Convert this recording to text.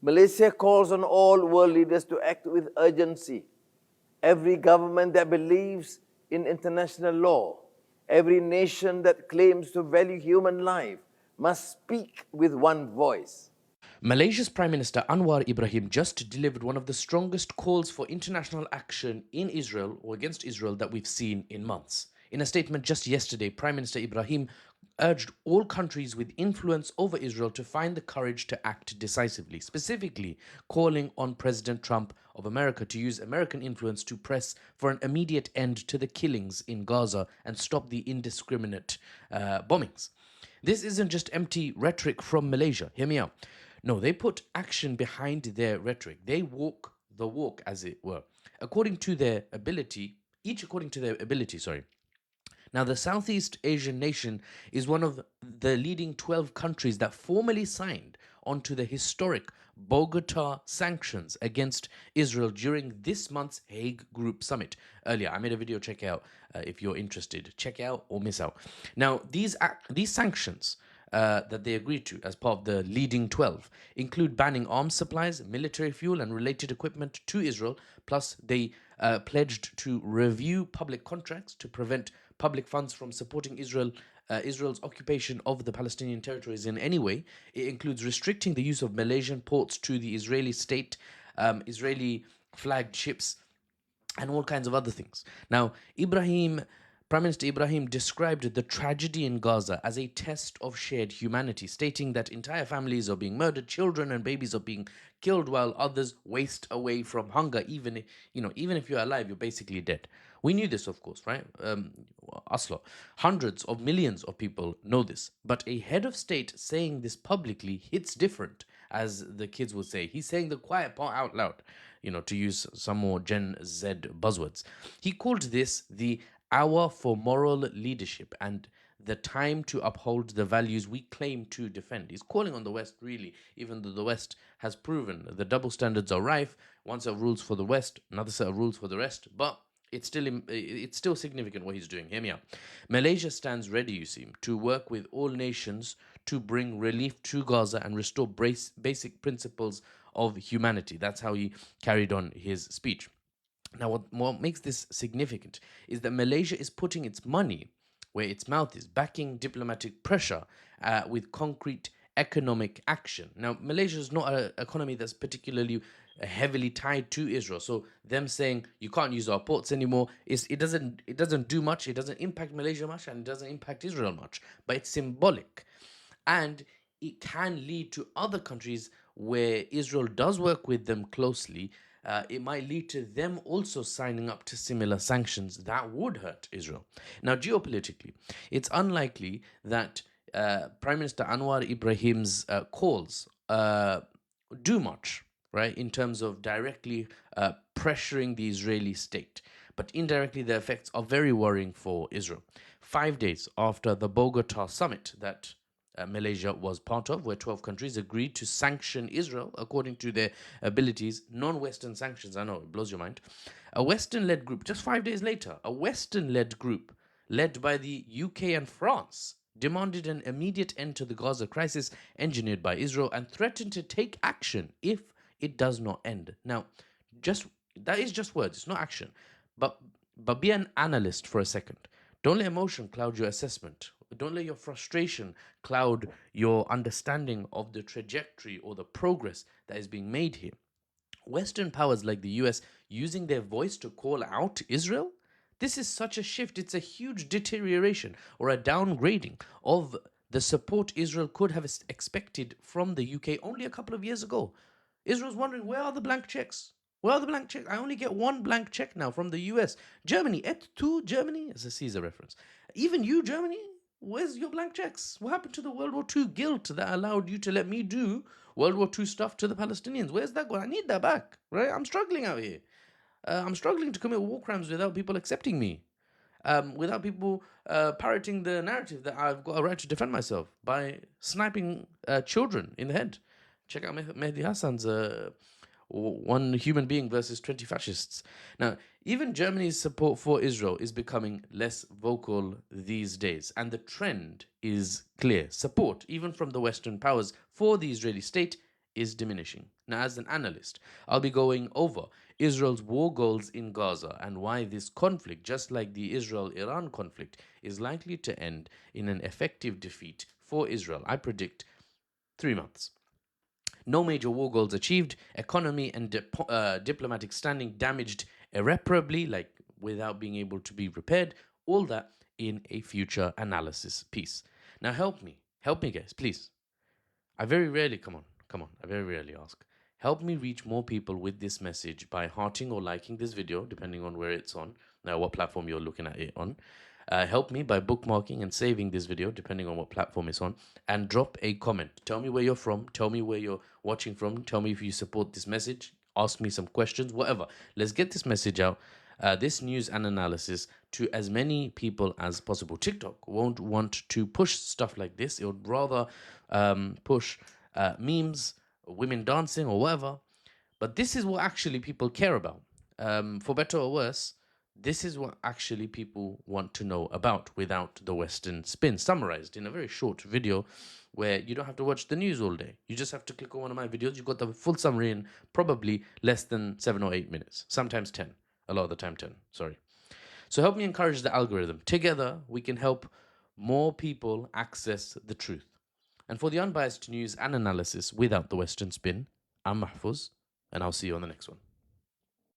Malaysia calls on all world leaders to act with urgency. Every government that believes in international law, every nation that claims to value human life must speak with one voice. Malaysia's Prime Minister Anwar Ibrahim just delivered one of the strongest calls for international action in Israel or against Israel that we've seen in months. In a statement just yesterday, Prime Minister Ibrahim urged all countries with influence over Israel to find the courage to act decisively, specifically calling on President Trump of America to use American influence to press for an immediate end to the killings in Gaza and stop the indiscriminate bombings. This isn't just empty rhetoric from Malaysia. Hear me out. No, they put action behind their rhetoric. They walk the walk, as it were, according to their ability, each according to their ability, sorry. Now, the Southeast Asian nation is one of the leading 12 countries that formally signed onto the historic Bogotá sanctions against Israel during this month's Hague Group summit. Earlier, I made a video, check out if you're interested. Check out or miss out. Now, these sanctions that they agreed to as part of the leading 12 include banning arms supplies, military fuel, and related equipment to Israel. Plus, they pledged to review public contracts to prevent public funds from supporting Israel's occupation of the Palestinian territories in any way. It includes restricting the use of Malaysian ports to the Israeli state, Israeli flagged ships, and all kinds of other things. Now, Prime Minister Ibrahim described the tragedy in Gaza as a test of shared humanity, stating that entire families are being murdered, children and babies are being killed, while others waste away from hunger. Even if you're alive, you're basically dead. We knew this, of course, right? Asla. Hundreds of millions of people know this, but a head of state saying this publicly hits different, as the kids would say. He's saying the quiet part out loud, to use some more Gen Z buzzwords. He called this the hour for moral leadership and the time to uphold the values we claim to defend. He's calling on the West, really, even though the West has proven the double standards are rife. One set of rules for the West, another set of rules for the rest. But it's still significant what he's doing. Hear me out. Malaysia stands ready, you see, to work with all nations to bring relief to Gaza and restore basic principles of humanity. That's how he carried on his speech. Now, what makes this significant is that Malaysia is putting its money where its mouth is, backing diplomatic pressure with concrete economic action. Now, Malaysia is not an economy that's particularly heavily tied to Israel, so them saying you can't use our ports anymore it doesn't do much. It doesn't impact Malaysia much, and it doesn't impact Israel much. But it's symbolic, and it can lead to other countries where Israel does work with them closely. It might lead to them also signing up to similar sanctions that would hurt Israel. Now, geopolitically, it's unlikely that Prime Minister Anwar Ibrahim's calls do much, right, in terms of directly pressuring the Israeli state. But indirectly, the effects are very worrying for Israel. 5 days after the Bogotá summit that Malaysia was part of, where 12 countries agreed to sanction Israel according to their abilities, non-Western sanctions, I know, it blows your mind. A Western-led group, just 5 days later, a Western-led group led by the UK and France demanded an immediate end to the Gaza crisis engineered by Israel and threatened to take action if it does not end. Now, that is just words, it's not action. But be an analyst for a second. Don't let emotion cloud your assessment. Don't let your frustration cloud your understanding of the trajectory or the progress that is being made here. Western powers like the US using their voice to call out Israel? This is such a shift. It's a huge deterioration or a downgrading of the support Israel could have expected from the UK only a couple of years ago. Israel's wondering, where are the blank checks? Where are the blank checks? I only get one blank check now from the US. Germany, et tu, Germany? It's a Caesar reference. Even you, Germany? Where's your blank checks? What happened to the World War II guilt that allowed you to let me do World War II stuff to the Palestinians? Where's that going? I need that back, right? I'm struggling out here. I'm struggling to commit war crimes without people accepting me, without people parroting the narrative that I've got a right to defend myself by sniping children in the head. Check out Mehdi Hassan's one human being versus 20 fascists. Now, even Germany's support for Israel is becoming less vocal these days, and the trend is clear. Support, even from the Western powers, for the Israeli state is diminishing. Now, as an analyst, I'll be going over Israel's war goals in Gaza and why this conflict, just like the Israel Iran conflict, is likely to end in an effective defeat for Israel. I predict 3 months. No major war goals achieved, economy and diplomatic standing damaged irreparably, like without being able to be repaired, all that in a future analysis piece. Now help me guys, please. I very rarely, come on, I very rarely ask. Help me reach more people with this message by hearting or liking this video, depending on where it's on, what platform you're looking at it on. Help me by bookmarking and saving this video, depending on what platform it's on, and drop a comment. Tell me where you're from, tell me where you're watching from, tell me if you support this message, ask me some questions, whatever. Let's get this message out, this news and analysis to as many people as possible. TikTok won't want to push stuff like this. It would rather push memes, women dancing, or whatever. But this is what actually people care about. For better or worse, this is what actually people want to know about without the Western spin, summarized in a very short video where you don't have to watch the news all day. You just have to click on one of my videos. You got the full summary in probably less than 7 or 8 minutes, sometimes 10. A lot of the time 10, sorry. So help me encourage the algorithm. Together, we can help more people access the truth. And for the unbiased news and analysis without the Western spin, I'm Mahfouz, and I'll see you on the next one.